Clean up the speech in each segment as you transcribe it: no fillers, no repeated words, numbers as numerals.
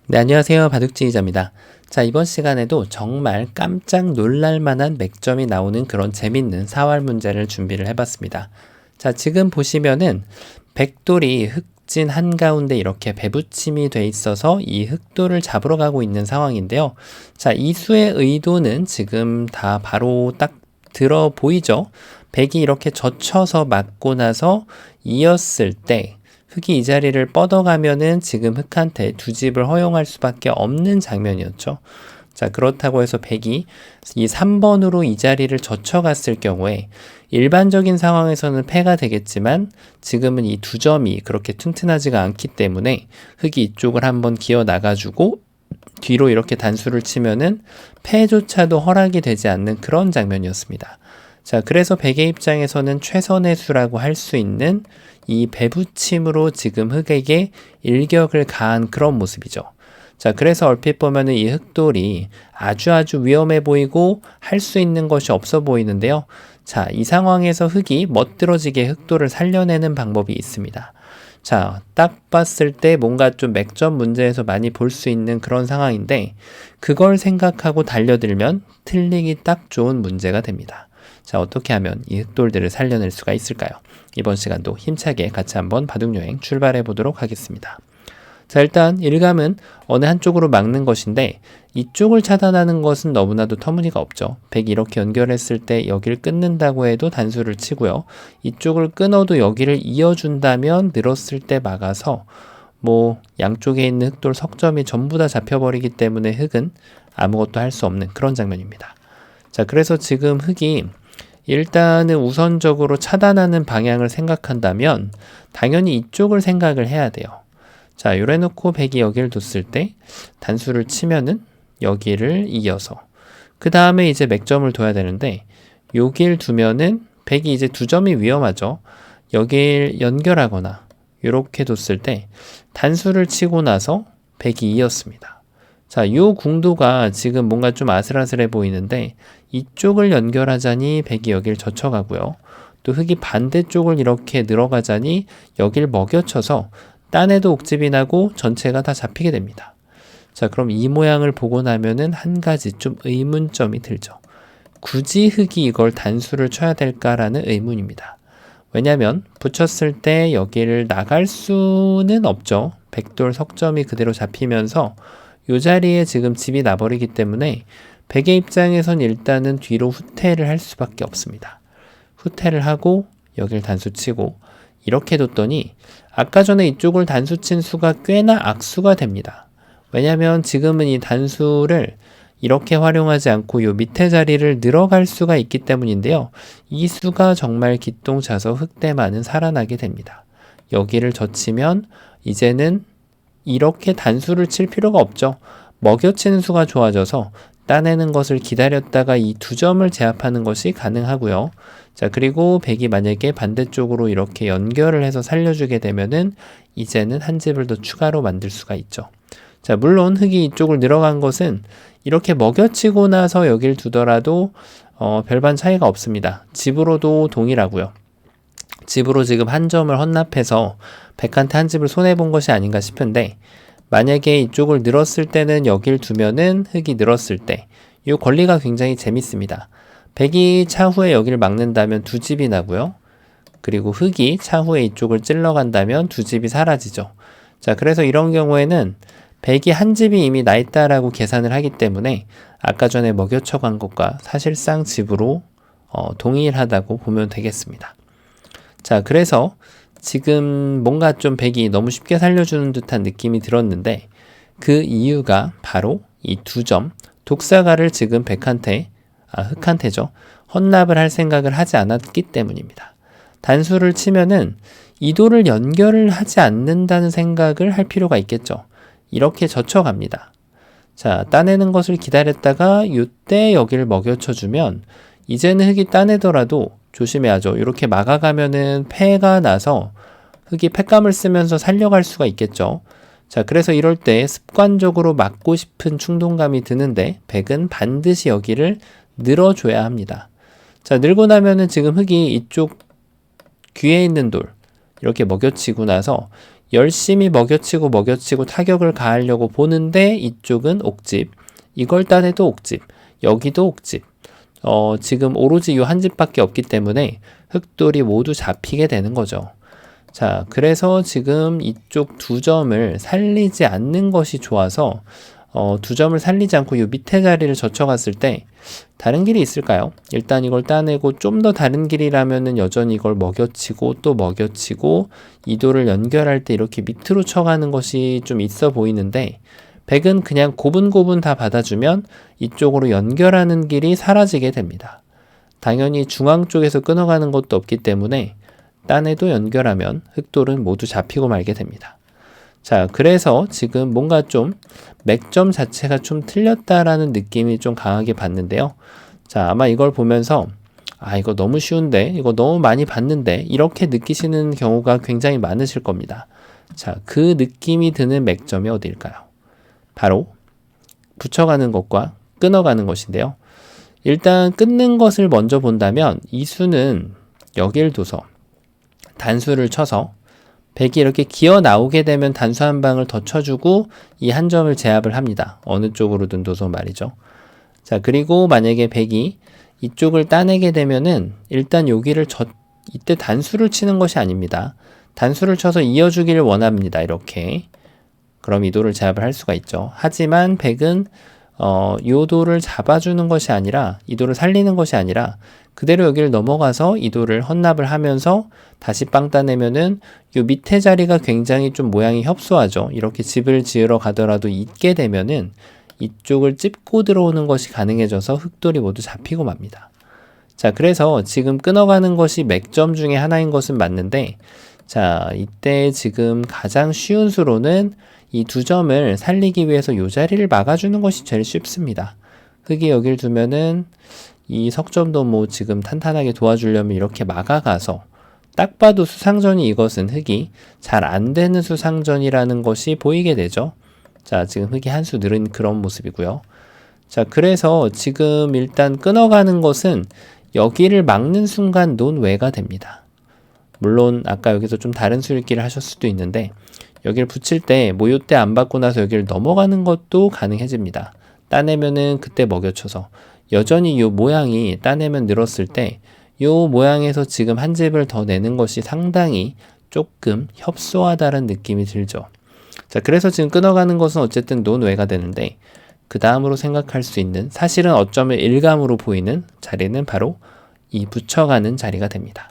네, 안녕하세요. 바둑지 기자입니다. 자, 이번 시간에도 정말 깜짝 놀랄 만한 맥점이 나오는 그런 재밌는 사활 문제를 준비를 해봤습니다. 자, 지금 보시면은 백돌이 흑진 한가운데 이렇게 배붙임이 돼 있어서 이 흑돌을 잡으러 가고 있는 상황인데요. 자, 이 수의 의도는 지금 다 바로 딱 들어 보이죠? 백이 이렇게 젖혀서 맞고 나서 이었을 때 흑이 이 자리를 뻗어가면은 지금 흑한테 두 집을 허용할 수밖에 없는 장면이었죠. 자, 그렇다고 해서 백이 이 3번으로 이 자리를 젖혀갔을 경우에 일반적인 상황에서는 패가 되겠지만 지금은 이 두 점이 그렇게 튼튼하지가 않기 때문에 흑이 이쪽을 한번 기어 나가주고 뒤로 이렇게 단수를 치면은 패조차도 허락이 되지 않는 그런 장면이었습니다. 자, 그래서 백의 입장에서는 최선의 수라고 할 수 있는 이 배붙임으로 지금 흑에게 일격을 가한 그런 모습이죠. 자, 그래서 얼핏 보면은 이 흑돌이 아주 위험해 보이고 할 수 있는 것이 없어 보이는데요. 자, 이 상황에서 흑이 멋들어지게 흑돌을 살려내는 방법이 있습니다. 자, 딱 봤을 때 뭔가 좀 맥점 문제에서 많이 볼 수 있는 그런 상황인데 그걸 생각하고 달려들면 틀리기 딱 좋은 문제가 됩니다. 자, 어떻게 하면 이 흑돌들을 살려낼 수가 있을까요? 이번 시간도 힘차게 같이 한번 바둑여행 출발해 보도록 하겠습니다. 자, 일단 일감은 어느 한쪽으로 막는 것인데 이쪽을 차단하는 것은 너무나도 터무니가 없죠. 백이 이렇게 연결했을 때 여기를 끊는다고 해도 단수를 치고요. 이쪽을 끊어도 여기를 이어준다면 늘었을 때 막아서 양쪽에 있는 흑돌 석점이 전부 다 잡혀버리기 때문에 흑은 아무것도 할 수 없는 그런 장면입니다. 자, 그래서 지금 흑이 일단은 우선적으로 차단하는 방향을 생각한다면 당연히 이쪽을 생각을 해야 돼요. 자, 요래놓고 백이 여기를 뒀을 때 단수를 치면은 여기를 이어서 그 다음에 이제 맥점을 둬야 되는데 여길 두면은 백이 이제 두 점이 위험하죠. 여길 연결하거나 이렇게 뒀을 때 단수를 치고 나서 백이 이었습니다. 자, 요 궁도가 지금 뭔가 좀 아슬아슬해 보이는데 이쪽을 연결하자니 백이 여길 젖혀가고요. 또 흑이 반대쪽을 이렇게 늘어가자니 여길 먹여쳐서 딴에도 옥집이 나고 전체가 다 잡히게 됩니다. 자, 그럼 이 모양을 보고 나면은 한 가지 좀 의문점이 들죠. 굳이 흑이 이걸 단수를 쳐야 될까라는 의문입니다. 왜냐면 붙였을 때 여기를 나갈 수는 없죠. 백돌 석점이 그대로 잡히면서 이 자리에 지금 집이 나버리기 때문에 백의 입장에선 일단은 뒤로 후퇴를 할 수밖에 없습니다. 후퇴를 하고 여길 단수치고 이렇게 뒀더니 아까 전에 이쪽을 단수친 수가 꽤나 악수가 됩니다. 왜냐면 지금은 이 단수를 이렇게 활용하지 않고 요 밑에 자리를 늘어갈 수가 있기 때문인데요. 이 수가 정말 기똥차서 흑대만은 살아나게 됩니다. 여기를 젖히면 이제는 이렇게 단수를 칠 필요가 없죠. 먹여치는 수가 좋아져서 따내는 것을 기다렸다가 이 두 점을 제압하는 것이 가능하고요. 자, 그리고 백이 만약에 반대쪽으로 이렇게 연결을 해서 살려주게 되면은 이제는 한 집을 더 추가로 만들 수가 있죠. 자, 물론 흑이 이쪽을 늘어간 것은 이렇게 먹여치고 나서 여길 두더라도 별반 차이가 없습니다. 집으로도 동일하고요. 집으로 지금 한 점을 헌납해서 백한테 한 집을 손해본 것이 아닌가 싶은데 만약에 이쪽을 늘었을 때는 여길 두면은 흑이 늘었을 때 이 권리가 굉장히 재밌습니다. 백이 차후에 여기를 막는다면 두 집이 나고요. 그리고 흑이 차후에 이쪽을 찔러간다면 두 집이 사라지죠. 자, 그래서 이런 경우에는 백이 한 집이 이미 나 있다라고 계산을 하기 때문에 아까 전에 먹여쳐 간 것과 사실상 집으로 동일하다고 보면 되겠습니다. 자, 그래서 지금 뭔가 좀 백이 너무 쉽게 살려주는 듯한 느낌이 들었는데 그 이유가 바로 이 두 점 독사가를 지금 흑한테죠. 헌납을 할 생각을 하지 않았기 때문입니다. 단수를 치면은 이도를 연결을 하지 않는다는 생각을 할 필요가 있겠죠. 이렇게 젖혀갑니다. 자, 따내는 것을 기다렸다가 이때 여기를 먹여쳐주면 이제는 흑이 따내더라도 조심해야죠. 이렇게 막아가면은 패가 나서 흑이 패감을 쓰면서 살려갈 수가 있겠죠. 자, 그래서 이럴 때 습관적으로 막고 싶은 충동감이 드는데 백은 반드시 여기를 늘어줘야 합니다. 자, 늘고 나면은 지금 흑이 이쪽 귀에 있는 돌 이렇게 먹여치고 나서 열심히 먹여치고 타격을 가하려고 보는데 이쪽은 옥집, 이걸 따내도 옥집, 여기도 옥집. 지금 오로지 이 한 집밖에 없기 때문에 흑돌이 모두 잡히게 되는 거죠. 자, 그래서 지금 이쪽 두 점을 살리지 않는 것이 좋아서 두 점을 살리지 않고 이 밑에 자리를 젖혀갔을 때 다른 길이 있을까요? 일단 이걸 따내고 좀 더 다른 길이라면은 여전히 이걸 먹여치고 또 먹여치고 이도를 연결할 때 이렇게 밑으로 쳐가는 것이 좀 있어 보이는데 백은 그냥 고분고분 다 받아주면 이쪽으로 연결하는 길이 사라지게 됩니다. 당연히 중앙 쪽에서 끊어가는 것도 없기 때문에 딴에도 연결하면 흑돌은 모두 잡히고 말게 됩니다. 자, 그래서 지금 뭔가 좀 맥점 자체가 좀 틀렸다라는 느낌이 좀 강하게 받는데요. 자, 아마 이걸 보면서 이거 너무 쉬운데, 이거 너무 많이 봤는데 이렇게 느끼시는 경우가 굉장히 많으실 겁니다. 자, 그 느낌이 드는 맥점이 어디일까요? 바로 붙여가는 것과 끊어가는 것인데요. 일단 끊는 것을 먼저 본다면 이 수는 여길 둬서 단수를 쳐서 백이 이렇게 기어 나오게 되면 단수 한 방을 더 쳐주고 이 한 점을 제압을 합니다. 어느 쪽으로든 둬서 말이죠. 자, 그리고 만약에 백이 이쪽을 따내게 되면은 일단 여기를 이때 단수를 치는 것이 아닙니다. 단수를 쳐서 이어주기를 원합니다. 이렇게. 그럼 이 도를 제압을 할 수가 있죠. 하지만 백은 이 도를 잡아주는 것이 아니라 이 도를 살리는 것이 아니라 그대로 여기를 넘어가서 이 도를 헌납을 하면서 다시 빵 따내면은 요 밑에 자리가 굉장히 좀 모양이 협소하죠. 이렇게 집을 지으러 가더라도 있게 되면은 이쪽을 찝고 들어오는 것이 가능해져서 흑돌이 모두 잡히고 맙니다. 자, 그래서 지금 끊어가는 것이 맥점 중에 하나인 것은 맞는데 자, 이때 지금 가장 쉬운 수로는 이 두 점을 살리기 위해서 이 자리를 막아주는 것이 제일 쉽습니다. 흑이 여길 두면은 이 석점도 뭐 지금 탄탄하게 도와주려면 이렇게 막아가서 딱 봐도 수상전이 이것은 흑이 잘 안 되는 수상전이라는 것이 보이게 되죠. 자, 지금 흑이 한 수 늘은 그런 모습이고요. 자, 그래서 지금 일단 끊어가는 것은 여기를 막는 순간 논외가 됩니다. 물론 아까 여기서 좀 다른 수읽기를 하실 수도 있는데 여기를 붙일 때 모요때 안 받고 나서 여기를 넘어가는 것도 가능해집니다. 따내면은 그때 먹여쳐서 여전히 이 모양이 따내면 늘었을 때 이 모양에서 지금 한 집을 더 내는 것이 상당히 조금 협소하다는 느낌이 들죠. 자, 그래서 지금 끊어가는 것은 어쨌든 논외가 되는데 그 다음으로 생각할 수 있는 사실은 어쩌면 일감으로 보이는 자리는 바로 이 붙여가는 자리가 됩니다.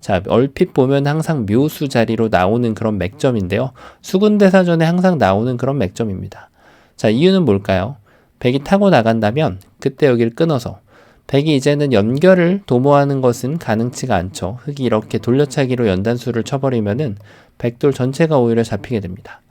자, 얼핏 보면 항상 묘수 자리로 나오는 그런 맥점인데요. 수군대사전에 항상 나오는 그런 맥점입니다. 자, 이유는 뭘까요? 백이 타고 나간다면 그때 여기를 끊어서 백이 이제는 연결을 도모하는 것은 가능치가 않죠. 흑이 이렇게 돌려차기로 연단수를 쳐버리면은 백돌 전체가 오히려 잡히게 됩니다.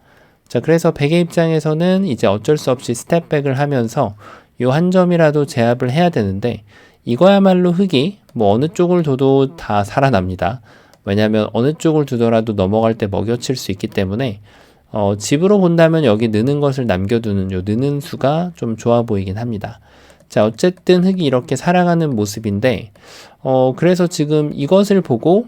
자, 그래서 백의 입장에서는 이제 어쩔 수 없이 스텝백을 하면서 요 한 점이라도 제압을 해야 되는데 이거야말로 흑이 뭐 어느 쪽을 둬도 다 살아납니다. 왜냐하면 어느 쪽을 두더라도 넘어갈 때 먹여칠 수 있기 때문에 집으로 본다면 여기 느는 것을 남겨두는 요 느는 수가 좀 좋아 보이긴 합니다. 자, 어쨌든 흑이 이렇게 살아가는 모습인데 그래서 지금 이것을 보고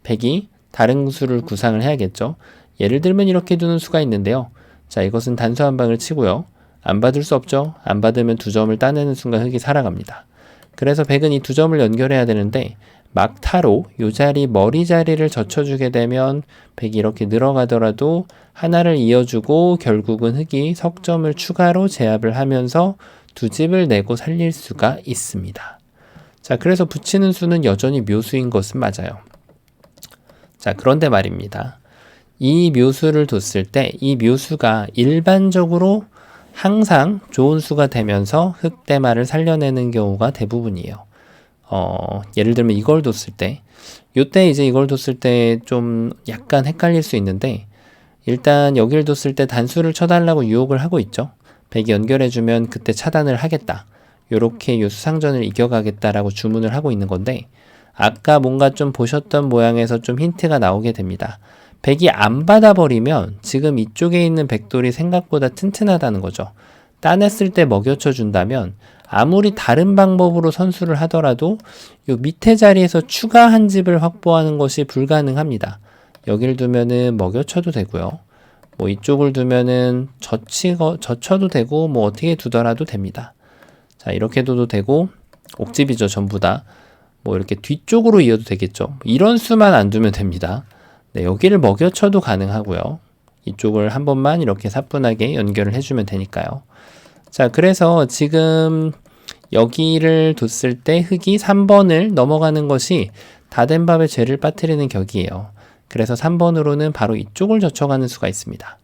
백이 다른 수를 구상을 해야겠죠. 예를 들면 이렇게 두는 수가 있는데요. 자, 이것은 단수 한 방을 치고요. 안 받을 수 없죠. 안 받으면 두 점을 따내는 순간 흑이 살아갑니다. 그래서 백은 이 두 점을 연결해야 되는데 막타로 이 자리 머리 자리를 젖혀주게 되면 백이 이렇게 늘어가더라도 하나를 이어주고 결국은 흑이 석점을 추가로 제압을 하면서 두 집을 내고 살릴 수가 있습니다. 자, 그래서 붙이는 수는 여전히 묘수인 것은 맞아요. 자, 그런데 말입니다. 이 묘수를 뒀을 때 이 묘수가 일반적으로 항상 좋은 수가 되면서 흑대마를 살려내는 경우가 대부분이에요. 예를 들면 이걸 뒀을 때 요때 이제 이걸 뒀을 때 좀 약간 헷갈릴 수 있는데 일단 여기를 뒀을 때 단수를 쳐달라고 유혹을 하고 있죠. 백이 연결해주면 그때 차단을 하겠다. 요렇게 요 수상전을 이겨가겠다라고 주문을 하고 있는 건데 아까 뭔가 좀 보셨던 모양에서 좀 힌트가 나오게 됩니다. 백이 안 받아버리면 지금 이쪽에 있는 백돌이 생각보다 튼튼하다는 거죠. 따냈을 때 먹여쳐 준다면 아무리 다른 방법으로 선수를 하더라도 요 밑에 자리에서 추가 한 집을 확보하는 것이 불가능합니다. 여길 두면은 먹여쳐도 되고요. 뭐 이쪽을 두면은 젖혀도 되고 뭐 어떻게 두더라도 됩니다. 자, 이렇게 둬도 되고 옥집이죠, 전부 다. 뭐 이렇게 뒤쪽으로 이어도 되겠죠. 이런 수만 안 두면 됩니다. 네, 여기를 먹여쳐도 가능하고요. 이쪽을 한 번만 이렇게 사뿐하게 연결을 해주면 되니까요. 자, 그래서 지금 여기를 뒀을 때 흙이 3번을 넘어가는 것이 다 된 밥에 죄를 빠뜨리는 격이에요. 그래서 3번으로는 바로 이쪽을 젖혀가는 수가 있습니다.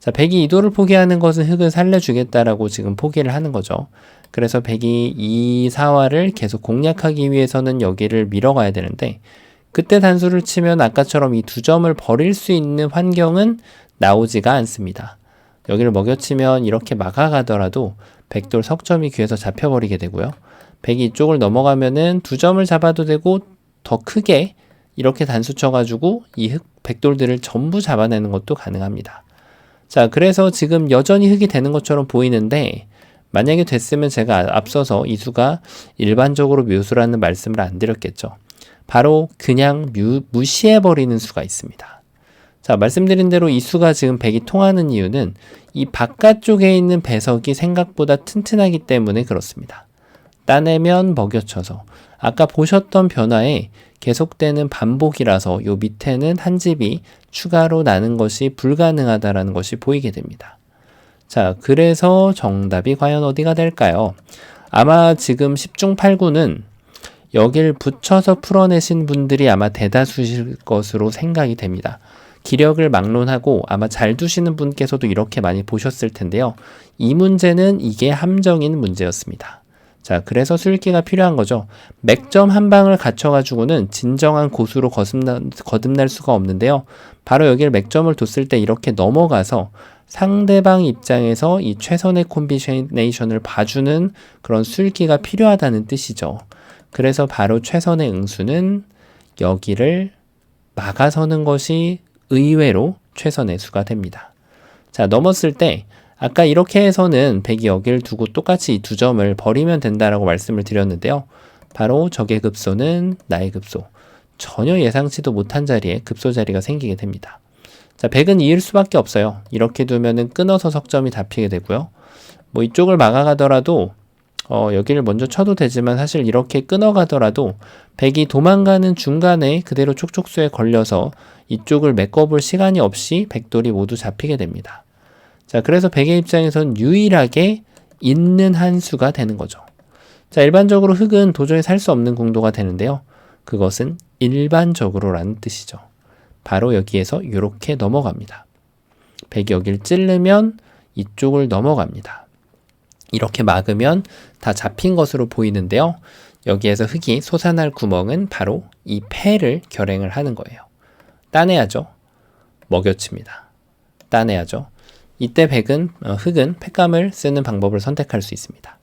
자, 백이 이도를 포기하는 것은 흙을 살려주겠다라고 지금 포기를 하는 거죠. 그래서 백이 이 사화를 계속 공략하기 위해서는 여기를 밀어가야 되는데, 그때 단수를 치면 아까처럼 이 두 점을 버릴 수 있는 환경은 나오지가 않습니다. 여기를 먹여치면 이렇게 막아가더라도 백돌 석점이 귀에서 잡혀버리게 되고요. 백이 이쪽을 넘어가면은 두 점을 잡아도 되고 더 크게 이렇게 단수 쳐가지고 이 백돌들을 전부 잡아내는 것도 가능합니다. 자, 그래서 지금 여전히 흙이 되는 것처럼 보이는데, 만약에 됐으면 제가 앞서서 이 수가 일반적으로 묘수라는 말씀을 안 드렸겠죠. 바로 그냥 무시해버리는 수가 있습니다. 자, 말씀드린 대로 이 수가 지금 백이 통하는 이유는 이 바깥쪽에 있는 배석이 생각보다 튼튼하기 때문에 그렇습니다. 따내면 먹여쳐서 아까 보셨던 변화에 계속되는 반복이라서 요 밑에는 한 집이 추가로 나는 것이 불가능하다라는 것이 보이게 됩니다. 자, 그래서 정답이 과연 어디가 될까요? 아마 지금 10중 8구는 여길 붙여서 풀어내신 분들이 아마 대다수실 것으로 생각이 됩니다. 기력을 막론하고 아마 잘 두시는 분께서도 이렇게 많이 보셨을 텐데요. 이 문제는 이게 함정인 문제였습니다. 자, 그래서 수읽기가 필요한 거죠. 맥점 한 방을 갖춰가지고는 진정한 고수로 거듭날 수가 없는데요. 바로 여기를 맥점을 뒀을 때 이렇게 넘어가서 상대방 입장에서 이 최선의 콤비네이션을 봐주는 그런 수읽기가 필요하다는 뜻이죠. 그래서 바로 최선의 응수는 여기를 막아서는 것이 의외로 최선의 수가 됩니다. 자, 넘었을 때 아까 이렇게 해서는 백이 여기를 두고 똑같이 이 두 점을 버리면 된다라고 말씀을 드렸는데요. 바로 적의 급소는 나의 급소. 전혀 예상치도 못한 자리에 급소 자리가 생기게 됩니다. 자, 백은 이을 수밖에 없어요. 이렇게 두면은 끊어서 석점이 잡히게 되고요. 뭐 이쪽을 막아가더라도 여기를 먼저 쳐도 되지만 사실 이렇게 끊어가더라도 백이 도망가는 중간에 그대로 촉촉수에 걸려서 이쪽을 메꿔볼 시간이 없이 백돌이 모두 잡히게 됩니다. 자, 그래서 백의 입장에선 유일하게 있는 한 수가 되는 거죠. 자, 일반적으로 흙은 도저히 살 수 없는 궁도가 되는데요. 그것은 일반적으로라는 뜻이죠. 바로 여기에서 이렇게 넘어갑니다. 백이 여기를 찌르면 이쪽을 넘어갑니다. 이렇게 막으면 다 잡힌 것으로 보이는데요. 여기에서 흙이 솟아날 구멍은 바로 이 패를 결행을 하는 거예요. 따내야죠. 먹여칩니다. 따내야죠. 이때 흙은 팩감을 쓰는 방법을 선택할 수 있습니다.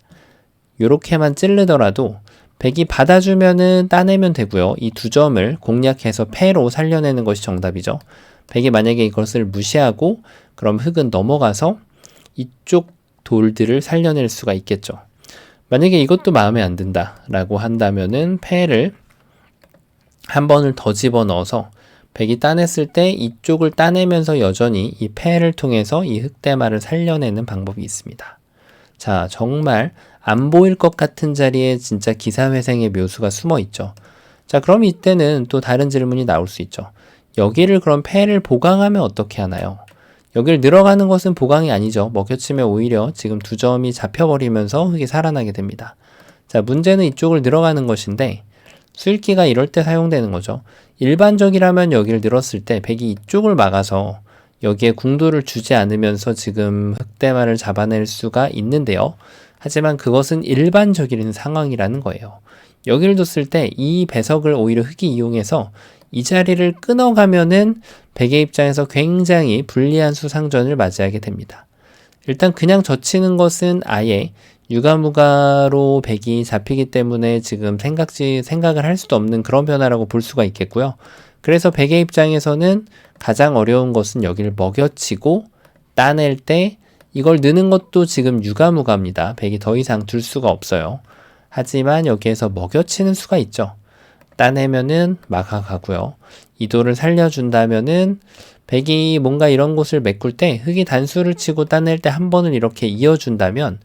이렇게만 찌르더라도 백이 받아주면은 따내면 되고요. 이 두 점을 공략해서 패로 살려내는 것이 정답이죠. 백이 만약에 이것을 무시하고 그럼 흙은 넘어가서 이쪽 돌들을 살려낼 수가 있겠죠. 만약에 이것도 마음에 안 든다라고 한다면은 패를 한 번을 더 집어넣어서 백이 따냈을 때 이쪽을 따내면서 여전히 이 패를 통해서 이 흙대마를 살려내는 방법이 있습니다. 자, 정말 안 보일 것 같은 자리에 진짜 기사회생의 묘수가 숨어 있죠. 자, 그럼 이때는 또 다른 질문이 나올 수 있죠. 여기를 그럼 패를 보강하면 어떻게 하나요? 여기를 늘어가는 것은 보강이 아니죠. 먹여치면 오히려 지금 두 점이 잡혀버리면서 흙이 살아나게 됩니다. 자, 문제는 이쪽을 늘어가는 것인데 수읽기가 이럴 때 사용되는 거죠. 일반적이라면 여기를 늘었을 때 백이 이쪽을 막아서 여기에 궁도를 주지 않으면서 지금 흙대마를 잡아낼 수가 있는데요. 하지만 그것은 일반적인 상황이라는 거예요. 여기를 뒀을 때 이 배석을 오히려 흙이 이용해서 이 자리를 끊어가면은 백의 입장에서 굉장히 불리한 수상전을 맞이하게 됩니다. 일단 그냥 젖히는 것은 아예 유가무가로 백이 잡히기 때문에 지금 생각을 할 수도 없는 그런 변화라고 볼 수가 있겠고요. 그래서 백의 입장에서는 가장 어려운 것은 여기를 먹여치고 따낼 때 이걸 넣는 것도 지금 유가무가입니다. 백이 더 이상 둘 수가 없어요. 하지만 여기에서 먹여치는 수가 있죠. 따내면은 막아가고요. 이도를 살려준다면은 백이 뭔가 이런 곳을 메꿀 때 흙이 단수를 치고 따낼 때 한 번을 이렇게 이어준다면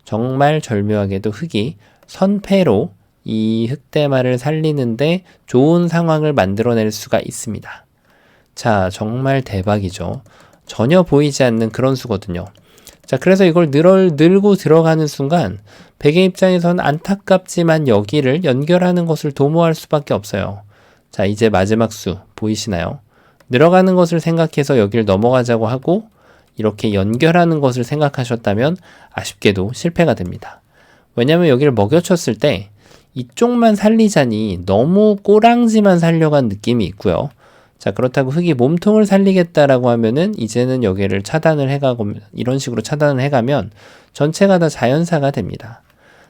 정말 절묘하게도 흙이 선패로 이 흙대마를 살리는데 좋은 상황을 만들어낼 수가 있습니다. 자, 정말 대박이죠. 전혀 보이지 않는 그런 수거든요. 자, 그래서 이걸 늘고 들어가는 순간 백의 입장에서는 안타깝지만 여기를 연결하는 것을 도모할 수밖에 없어요. 자, 이제 마지막 수 보이시나요? 늘어가는 것을 생각해서 여기를 넘어가자고 하고 이렇게 연결하는 것을 생각하셨다면 아쉽게도 실패가 됩니다. 왜냐하면 여기를 먹여쳤을 때 이쪽만 살리자니 너무 꼬랑지만 살려간 느낌이 있고요. 자, 그렇다고 흙이 몸통을 살리겠다라고 하면은 이제는 여기를 차단을 해가고 이런 식으로 차단을 해가면 전체가 다 자연사가 됩니다.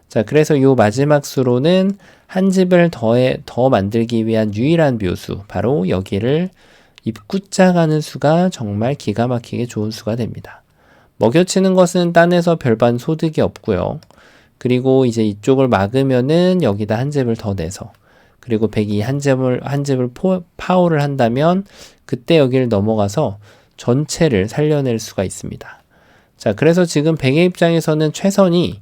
자, 그래서 요 마지막 수로는 한 집을 더 만들기 위한 유일한 묘수, 바로 여기를 입구자 가는 수가 정말 기가 막히게 좋은 수가 됩니다. 먹여치는 것은 딴에서 별반 소득이 없고요. 그리고 이제 이쪽을 막으면은 여기다 한 집을 더 내서, 그리고 백이 한 집을 파워를 한다면 그때 여기를 넘어가서 전체를 살려낼 수가 있습니다. 자, 그래서 지금 백의 입장에서는 최선이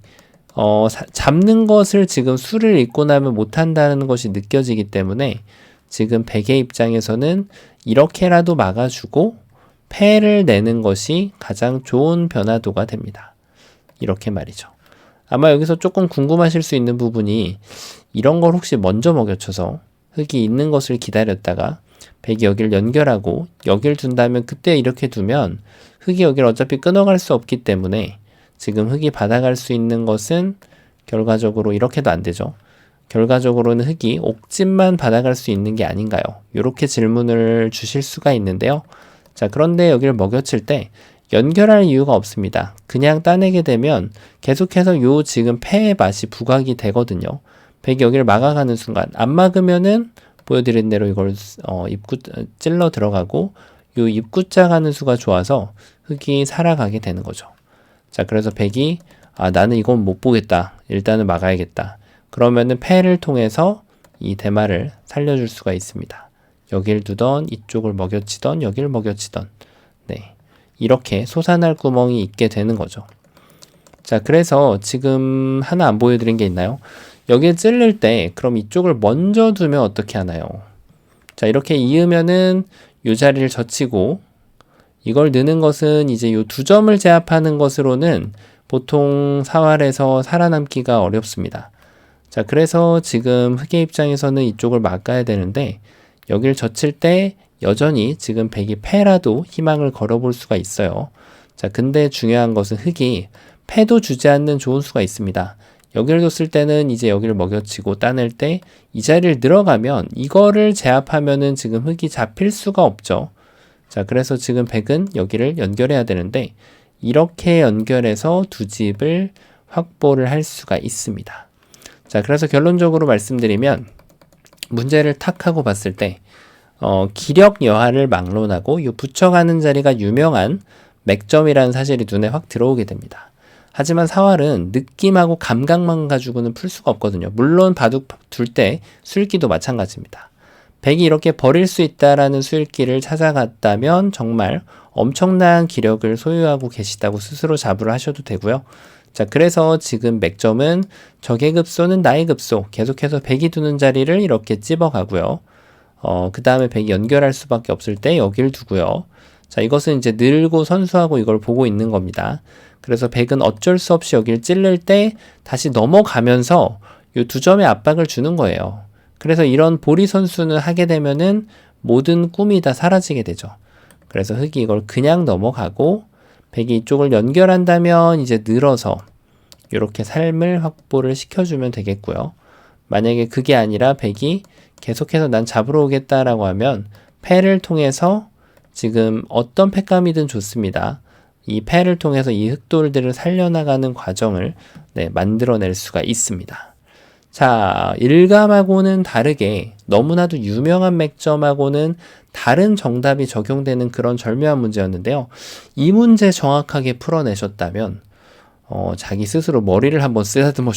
잡는 것을 지금 수를 읽고 나면 못한다는 것이 느껴지기 때문에 지금 백의 입장에서는 이렇게라도 막아주고 패를 내는 것이 가장 좋은 변화도가 됩니다. 이렇게 말이죠. 아마 여기서 조금 궁금하실 수 있는 부분이 이런 걸 혹시 먼저 먹여쳐서 흙이 있는 것을 기다렸다가 백이 여기를 연결하고 여기를 둔다면 그때 이렇게 두면 흙이 여기를 어차피 끊어갈 수 없기 때문에 지금 흙이 받아갈 수 있는 것은 결과적으로 이렇게도 안 되죠. 결과적으로는 흙이 옥집만 받아갈 수 있는 게 아닌가요? 이렇게 질문을 주실 수가 있는데요. 자, 그런데 여기를 먹여칠 때 연결할 이유가 없습니다. 그냥 따내게 되면 계속해서 요 지금 패의 맛이 부각이 되거든요. 백이 여기를 막아가는 순간 안 막으면은 보여드린 대로 이걸 입구 찔러 들어가고 요 입구자 가는 수가 좋아서 흙이 살아가게 되는 거죠. 자, 그래서 백이 나는 이건 못 보겠다. 일단은 막아야겠다. 그러면은 패를 통해서 이 대마를 살려줄 수가 있습니다. 여길 두던 이쪽을 먹여치던 여길 먹여치던 네, 이렇게 솟아날 구멍이 있게 되는 거죠. 자, 그래서 지금 하나 안 보여드린 게 있나요? 여기에 찔릴 때 그럼 이쪽을 먼저 두면 어떻게 하나요? 자, 이렇게 이으면은 이 자리를 젖히고 이걸 넣는 것은 이제 이 두 점을 제압하는 것으로는 보통 사활에서 살아남기가 어렵습니다. 자, 그래서 지금 흙의 입장에서는 이쪽을 막아야 되는데 여기를 젖힐 때 여전히 지금 백이 패라도 희망을 걸어볼 수가 있어요. 자, 근데 중요한 것은 흙이 패도 주지 않는 좋은 수가 있습니다. 여기를 뒀을 때는 이제 여기를 먹여치고 따낼 때 이 자리를 들어가면 이거를 제압하면은 지금 흙이 잡힐 수가 없죠. 자, 그래서 지금 백은 여기를 연결해야 되는데 이렇게 연결해서 두 집을 확보를 할 수가 있습니다. 자, 그래서 결론적으로 말씀드리면 문제를 탁 하고 봤을 때 기력 여하를 막론하고 이 붙여가는 자리가 유명한 맥점이라는 사실이 눈에 확 들어오게 됩니다. 하지만 사활은 느낌하고 감각만 가지고는 풀 수가 없거든요. 물론 바둑 둘 때 수읽기도 마찬가지입니다. 백이 이렇게 버릴 수 있다라는 수읽기를 찾아갔다면 정말 엄청난 기력을 소유하고 계시다고 스스로 자부를 하셔도 되고요. 자, 그래서 지금 맥점은 적의 급소는 나의 급소, 계속해서 백이 두는 자리를 이렇게 찝어가고요. 그 다음에 백이 연결할 수밖에 없을 때 여기를 두고요. 자, 이것은 이제 늘고 선수하고 이걸 보고 있는 겁니다. 그래서 백은 어쩔 수 없이 여기를 찔릴 때 다시 넘어가면서 이 두 점의 압박을 주는 거예요. 그래서 이런 보리 선수는 하게 되면은 모든 꿈이 다 사라지게 되죠. 그래서 흙이 이걸 그냥 넘어가고 백이 이쪽을 연결한다면 이제 늘어서 이렇게 삶을 확보를 시켜주면 되겠고요. 만약에 그게 아니라 백이 계속해서 난 잡으러 오겠다라고 하면 패를 통해서 지금 어떤 패감이든 좋습니다. 이 패를 통해서 이 흑돌들을 살려나가는 과정을 만들어낼 수가 있습니다. 자, 일감하고는 다르게 너무나도 유명한 맥점하고는 다른 정답이 적용되는 그런 절묘한 문제였는데요. 이 문제 정확하게 풀어내셨다면 자기 스스로 머리를 한번 쓰다듬어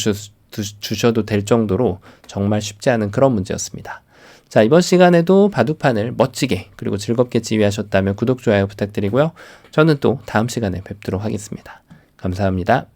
주셔도 될 정도로 정말 쉽지 않은 그런 문제였습니다. 자, 이번 시간에도 바둑판을 멋지게 그리고 즐겁게 지휘하셨다면 구독, 좋아요 부탁드리고요. 저는 또 다음 시간에 뵙도록 하겠습니다. 감사합니다.